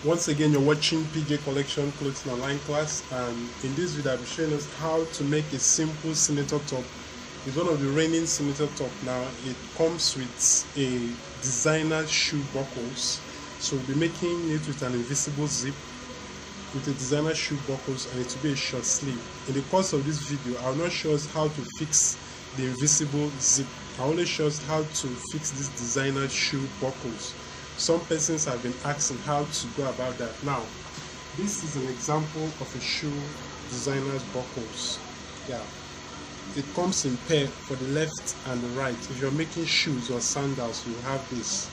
Once again, you're watching PJ Collection Clothing Online class, and in this video I'll be showing us how to make a simple senator top. It's one of the reigning senator top now. It comes with a designer shoe buckles, so we'll be making it with an invisible zip, with a designer shoe buckles, and it will be a short sleeve. In the course of this video, I will not show us how to fix the invisible zip. I will only show us how to fix this designer shoe buckles. Some persons have been asking how to go about that. Now, this is an example of a shoe designer's buckles. Yeah, it comes in pair for the left and the right. If you're making shoes or sandals, you have this.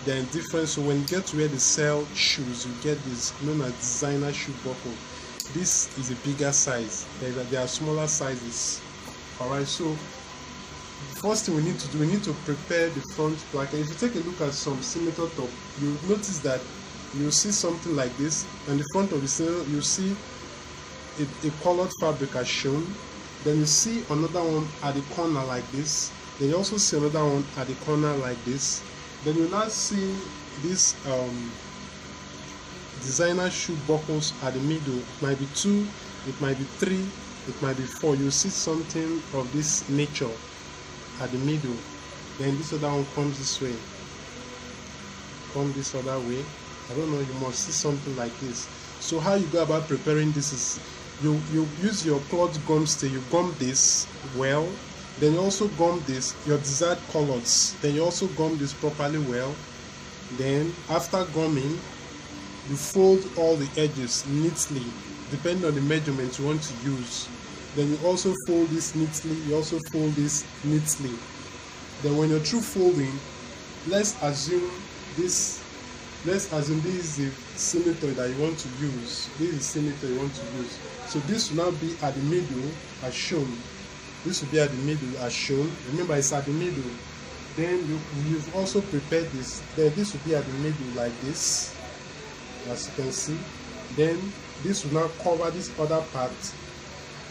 They're in different, so when you get to where they sell shoes, you get this known as designer shoe buckle. This is a bigger size. There are smaller sizes. Alright, so the first thing we need to do, we need to prepare the front placket. If you take a look at some senator top, you'll notice that you'll see something like this, and the front of the senator, you'll see a colored fabric as shown. Then you see another one at the corner like this. Then you also see another one at the corner like this. Then you now see this designer shoe buckles at the middle. It might be 2, it might be 3, it might be 4. You'll see something of this nature at the middle. Then this other one comes this way, come this other way. I don't know, you must see something like this. So how you go about preparing this is you use your cloth gum stay. You gum this well, then you also gum this your desired colors, then you also gum this properly well. Then after gumming, you fold all the edges neatly depending on the measurement you want to use. Then you also fold this neatly, you also fold this neatly. Then when you're through folding, let's assume this is the senator that you want to use. This is the senator you want to use. So this will now be at the middle as shown. This will be at the middle as shown. Remember, it's at the middle. Then you've also prepared this. Then this will be at the middle like this, as you can see. Then this will now cover this other part.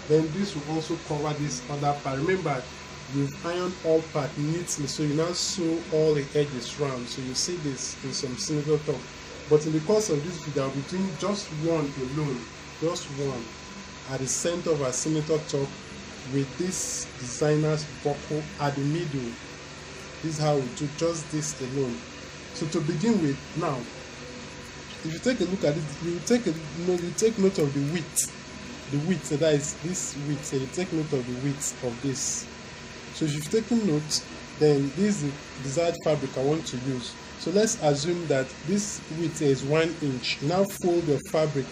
Then this will also cover this other part. Remember, you've ironed all parts neatly, so you now sew all the edges round. So you see this in some senator top. But in the course of this video, I'll be doing just one alone, just one at the center of our senator top with this designer's buckle at the middle. This is how we do just this alone. So to begin with, now, if you take a look at it, you take note of the width. The width, so that is this width, so you take note of the width of this. So if you've taken note, then this is the desired fabric I want to use. So let's assume that this width is 1 inch. You now fold your fabric.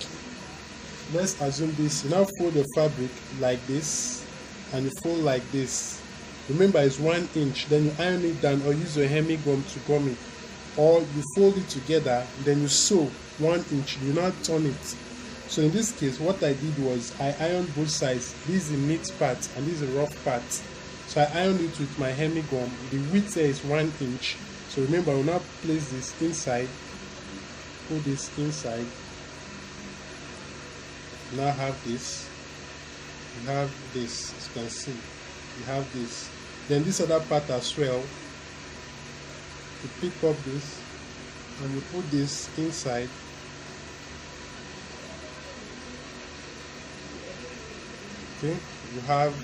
Let's assume this. You now fold your fabric like this, and you fold like this. Remember, it's 1 inch. Then you iron it down or use your hemi gum to gum it, or you fold it together. Then you sew 1 inch. You now turn it. So in this case, what I did was I ironed both sides. This is the neat part and this is the rough part. So I ironed it with my hemi gum. The width here is 1 inch. So remember, I will now place this inside. Put this inside. Now have this. You have this, as you can see. You have this. Then this other part as well. You pick up this and you put this inside. Okay, you have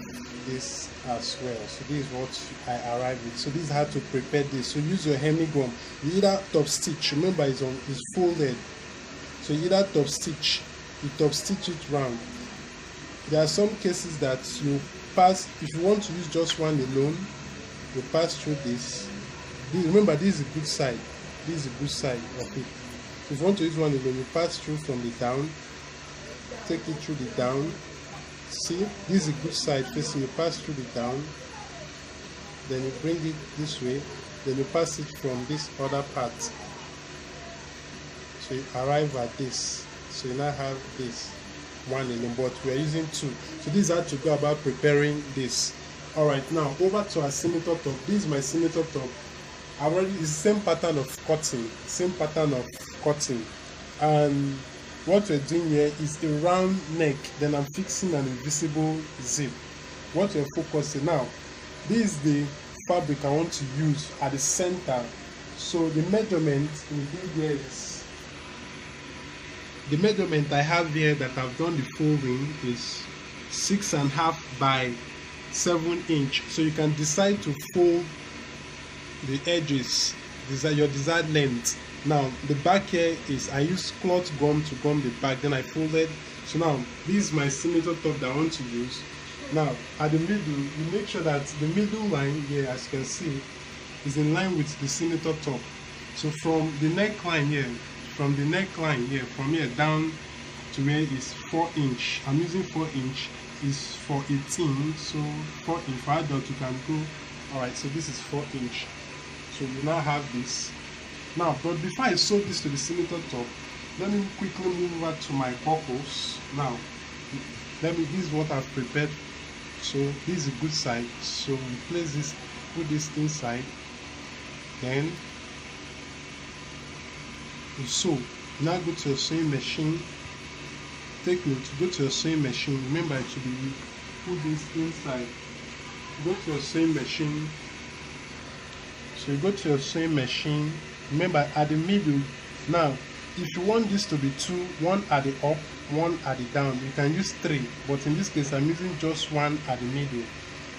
this as well. So this is what I arrived with. So this is how to prepare this. So use your hemi gum. You either top stitch. Remember, it's folded. So you either top stitch. You top stitch it round. There are some cases that you pass. If you want to use just one alone, you pass through this. Remember, this is a good side. This is a good side of it. If you want to use one alone, you pass through from the down. Take it through the down. See, this is a good side facing. You pass through the down, then you bring it this way, then you pass it from this other part. So you arrive at this. So you now have this one alone, but we are using 2. So this is how to go about preparing this. Alright, now over to our senator top. This is my senator top. It's the same pattern of cutting, and what we're doing here is a round neck. Then I'm fixing an invisible zip. What we're focusing now, this is the fabric I want to use at the center. So the measurement we do here is the measurement I have here that I've done the folding is 6.5 by 7 inch. So you can decide to fold the edges, your desired length. Now the back here is, I use cloth gum to gum the back, then I folded. So now this is my senator top that I want to use. Now at the middle, you make sure that the middle line here, as you can see, is in line with the senator top. So from the neckline here, from here down to where is 4 inch, I'm using 4 inch, is for 18. So 4 inch for adult, you can go. Alright, so this is 4 inch. So you now have this. Now, but before I sew this to the senator top, let me quickly move over to my buckles. Now, this is what I've prepared. So this is a good side. So we place this, put this inside, then you sew. Now go to your sewing machine. Take note, go to your sewing machine. Remember, it should be, you put this inside. Go to your sewing machine. So you go to your sewing machine. Remember, at the middle. Now, if you want this to be two, one at the up, one at the down, you can use 3. But in this case, I'm using just one at the middle.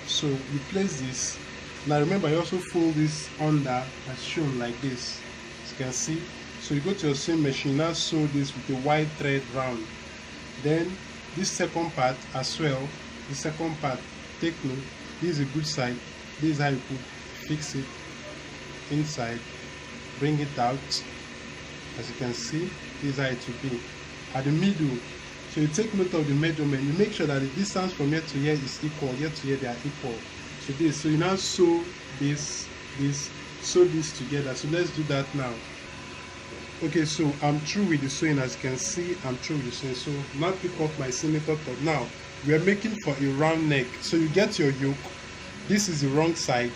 So you place this. Now remember, you also fold this under as shown like this, as you can see. So you go to your sewing machine, now sew this with a white thread round. Then this second part as well, the second part, take note, this is a good side. This is how you put, fix it inside, bring it out. As you can see, this is how it will be at the middle. So you take note of the measurement, you make sure that the distance from here to here is equal, here to here they are equal to this. So you now sew this, sew this together. So let's do that now. Okay, so I'm through with the sewing. As you can see, I'm through with the sewing. So now pick up my senator top. Now we are making for a round neck. So you get your yoke. This is the wrong side.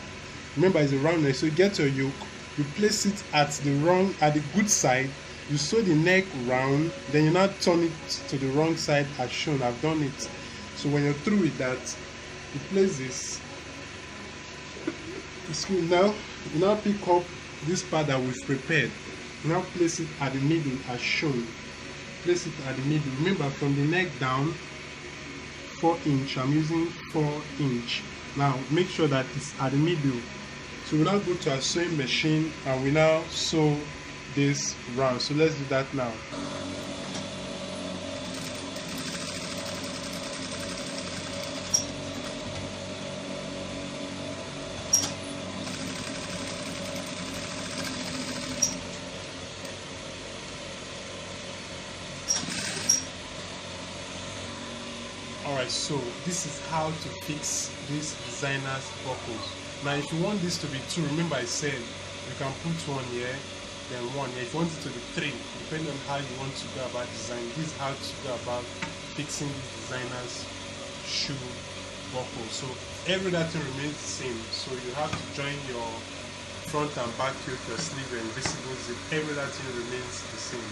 Remember, it's a round neck. So you get your yoke. You place it at the good side. You sew the neck round. Then you now turn it to the wrong side as shown. I've done it. So when you're through with that, you place this. Now you now pick up this part that we've prepared. Now place it at the middle as shown. Place it at the middle. Remember, from the neck down, 4 inch. I'm using 4 inch. Now make sure that it's at the middle. So we now go to our sewing machine and we now sew this round. So let's do that now. Alright, so this is how to fix these designer's buckles. Now if you want this to be 2, remember I said you can put 1 here, then 1 here. If you want it to be 3, depending on how you want to go about design, this is how to go about fixing these designer's shoe buckle. So every other thing remains the same. So you have to join your front and back yoke, your sleeve and visible zip. Every other thing remains the same.